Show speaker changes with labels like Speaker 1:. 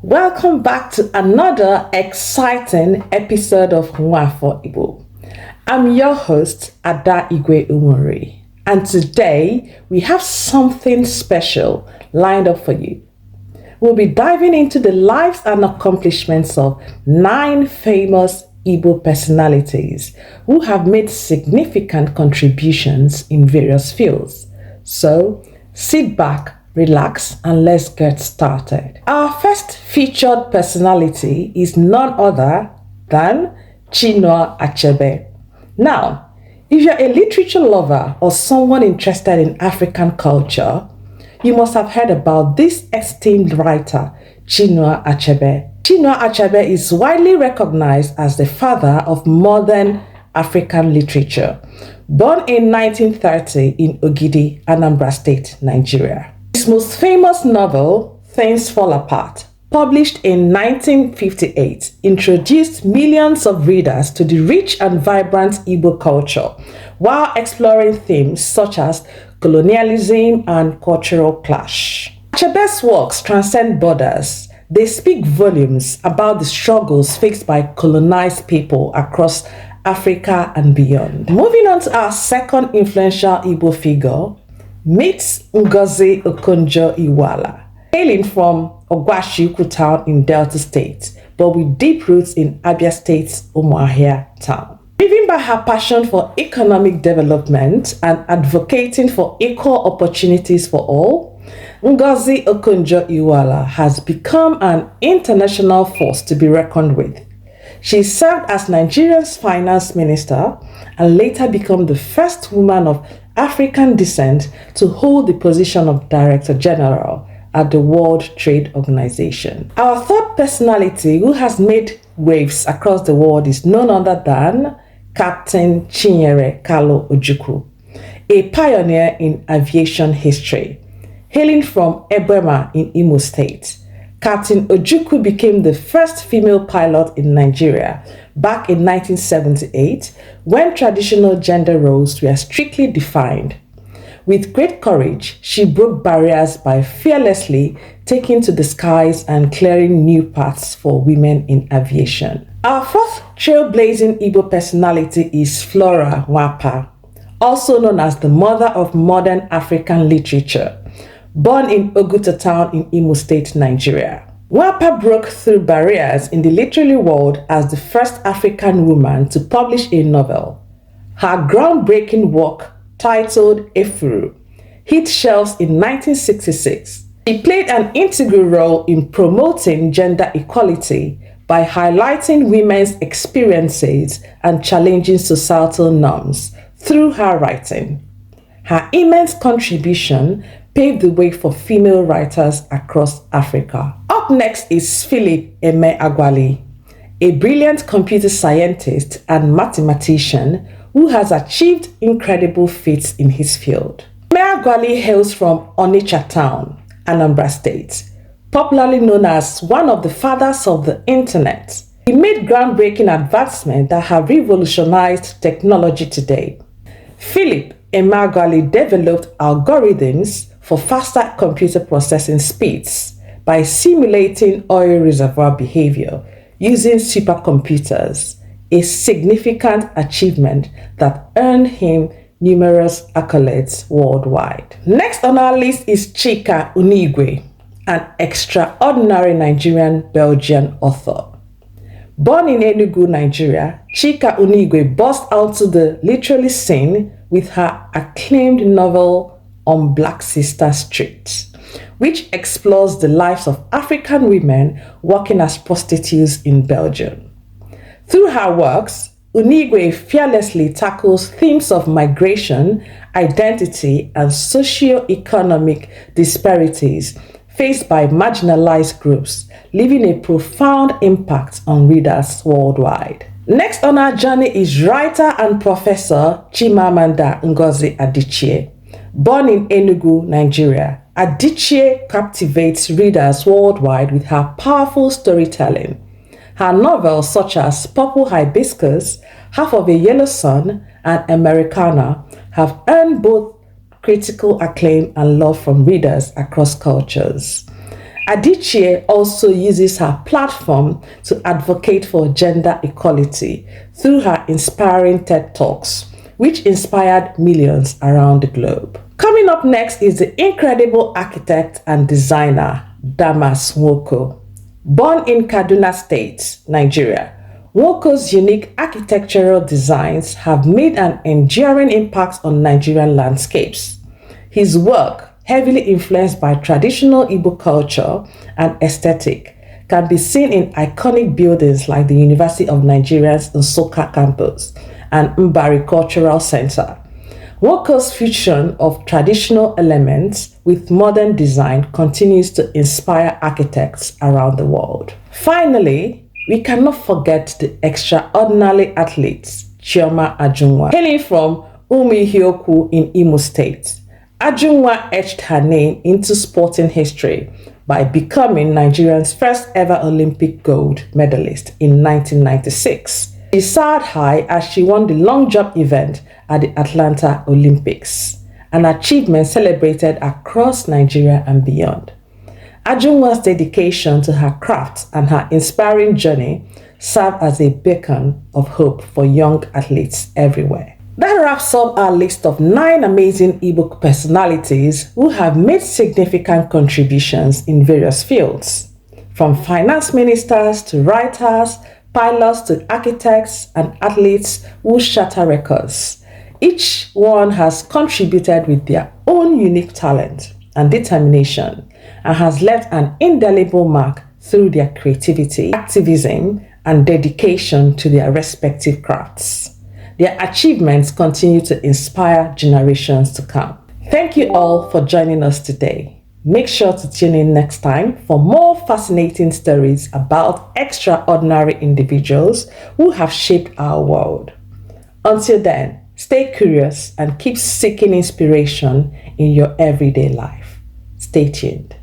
Speaker 1: Welcome back to another exciting episode of Nwa for Igbo. I'm your host, Ada Igwe Umori, and today we have something special lined up for you. We'll be diving into the lives and accomplishments of 9 famous Igbo personalities who have made significant contributions in various fields. So, sit back, relax, and let's get started. Our first featured personality is none other than Chinua Achebe. Now, if you're a literature lover or someone interested in African culture, you must have heard about this esteemed writer, Chinua Achebe. Chinua Achebe is widely recognized as the father of modern African literature. Born in 1930 in Ogidi, Anambra State, Nigeria. His most famous novel, Things Fall Apart, published in 1958, introduced millions of readers to the rich and vibrant Igbo culture while exploring themes such as colonialism and cultural clash. Achebe's works transcend borders. They speak volumes about the struggles faced by colonized people across Africa and beyond. Moving on to our second influential Igbo figure, meets Ngozi Okonjo-Iweala, hailing from Ogwashiukwu town in Delta State, but with deep roots in Abia State's Umuahia town. Driven by her passion for economic development and advocating for equal opportunities for all, Ngozi Okonjo-Iweala has become an international force to be reckoned with. She served as Nigeria's finance minister and later became the first woman of African descent to hold the position of Director General at the World Trade Organization. Our third personality who has made waves across the world is none other than Captain Chinyere Kalu Ojukwu, a pioneer in aviation history. Hailing from Ebema in Imo State, Captain Ojukwu became the first female pilot in Nigeria back in 1978 when traditional gender roles were strictly defined. With great courage, she broke barriers by fearlessly taking to the skies and clearing new paths for women in aviation. Our fourth trailblazing Igbo personality is Flora Nwapa, also known as the mother of modern African literature. Born in Oguta town in Imo State, Nigeria, Nwapa broke through barriers in the literary world as the first African woman to publish a novel. Her groundbreaking work, titled Efuru, hit shelves in 1966. She played an integral role in promoting gender equality by highlighting women's experiences and challenging societal norms through her writing. Her immense contribution paved the way for female writers across Africa. Up next is Philip Emeagwali, a brilliant computer scientist and mathematician who has achieved incredible feats in his field. Emeagwali hails from Onitsha town, Anambra State, popularly known as one of the fathers of the internet. He made groundbreaking advancements that have revolutionized technology today. Philip Emeagwali developed algorithms for faster computer processing speeds by simulating oil reservoir behavior using supercomputers, a significant achievement that earned him numerous accolades worldwide. Next on our list is Chika Unigwe, an extraordinary Nigerian-Belgian author. Born in Enugu, Nigeria, Chika Unigwe burst onto the literary scene with her acclaimed novel On Black Sister Street, which explores the lives of African women working as prostitutes in Belgium. Through her works, Unigwe fearlessly tackles themes of migration, identity, and socio-economic disparities faced by marginalized groups, leaving a profound impact on readers worldwide. Next on our journey is writer and professor Chimamanda Ngozi Adichie. Born in Enugu, Nigeria, Adichie captivates readers worldwide with her powerful storytelling. Her novels such as Purple Hibiscus, Half of a Yellow Sun, and Americana have earned both critical acclaim and love from readers across cultures. Adichie also uses her platform to advocate for gender equality through her inspiring TED Talks, which inspired millions around the globe. Coming up next is the incredible architect and designer, Damas Nwoko. Born in Kaduna State, Nigeria, Nwoko's unique architectural designs have made an enduring impact on Nigerian landscapes. His work, heavily influenced by traditional Igbo culture and aesthetic, can be seen in iconic buildings like the University of Nigeria's Nsukka campus and Mbari Cultural Center. Nwoko's fusion of traditional elements with modern design continues to inspire architects around the world. Finally, we cannot forget the extraordinary athlete Chioma Ajunwa. Hailing from Umihioku in Imo State, Ajunwa etched her name into sporting history by becoming Nigeria's first ever Olympic gold medalist in 1996. She soared high as she won the long jump event at the Atlanta Olympics, an achievement celebrated across Nigeria and beyond. Ajunwa's dedication to her craft and her inspiring journey serve as a beacon of hope for young athletes everywhere. That wraps up our list of 9 amazing Igbo personalities who have made significant contributions in various fields, from finance ministers to writers, pilots to architects and athletes who shatter records. Each one has contributed with their own unique talent and determination and has left an indelible mark through their creativity, activism, and dedication to their respective crafts. Their achievements continue to inspire generations to come. Thank you all for joining us today. Make sure to tune in next time for more fascinating stories about extraordinary individuals who have shaped our world. Until then, stay curious and keep seeking inspiration in your everyday life. Stay tuned.